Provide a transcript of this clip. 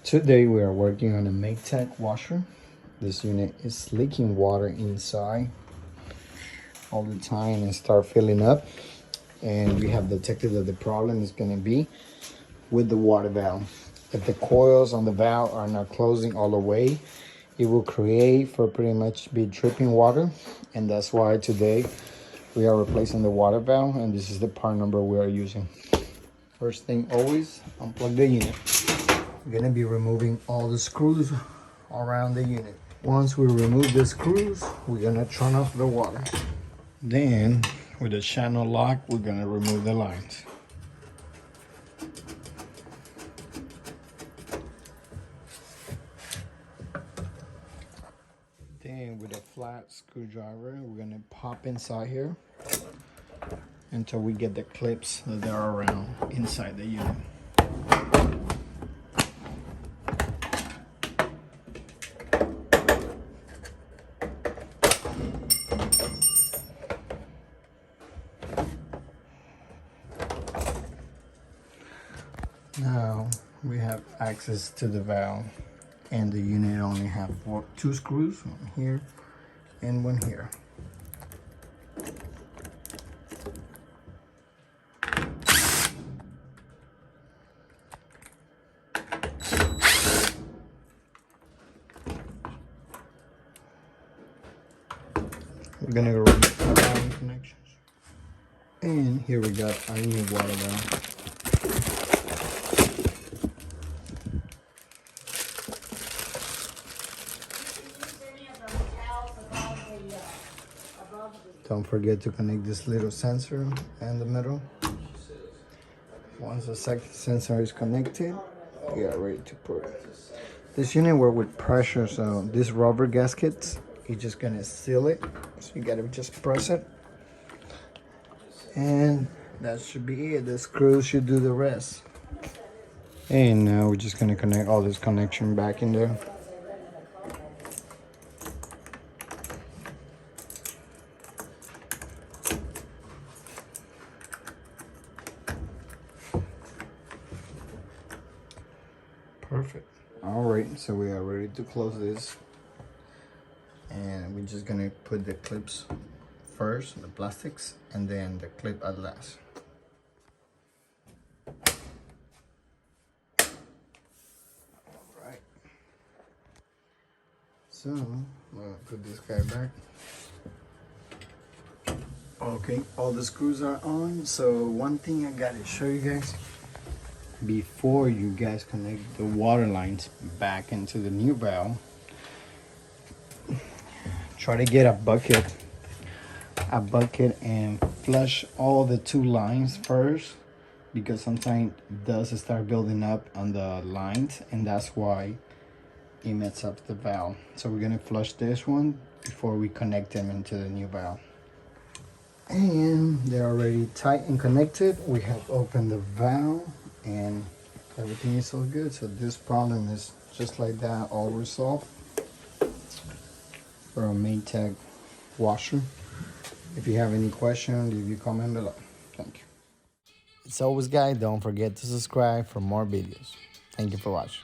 Today we are working on a Maytag washer. This unit is leaking water inside all the time and start filling up. And we have detected that the problem is going to be with the water valve. If the coils on the valve are not closing all the way, it will create for pretty much be dripping water. And that's why today we are replacing the water valve, and this is the part number we are using. First thing always, unplug the unit. We're gonna be removing all the screws around the unit. Once we remove the screws, we're gonna turn off the water. Then, with the channel lock, we're gonna remove the lines. Then, with a flat screwdriver, we're gonna pop inside here until we get the clips that are around inside the unit. Now we have access to the valve, and the unit only have two screws, one here and one here. We're gonna go around connections, and here we got our new water valve. Don't forget to connect this little sensor in the middle. Once the second sensor is connected, we are ready to put it. This unit works with pressure, so this rubber gasket, you're just gonna seal it. So you gotta just press it. And that should be it. The screws should do the rest. And now we're just gonna connect all this connection back in there. Perfect. All right, so we are ready to close this, and we're just gonna put the clips first, the plastics, and then the clip at last. All right, so we'll put this guy back. Okay, all the screws are on. So one thing I gotta show you guys before you guys connect the water lines back into the new valve, try to get a bucket and flush all the two lines first, because sometimes dust start building up on the lines, and that's why it messes up the valve. So we're gonna flush this one before we connect them into the new valve. And they're already tight and connected. We have opened the valve and everything is all good. So this problem is just like that, all resolved for a Maytag washer. If you have any question, leave your comment below. Thank you. As always, guys, don't forget to subscribe for more videos. Thank you for watching.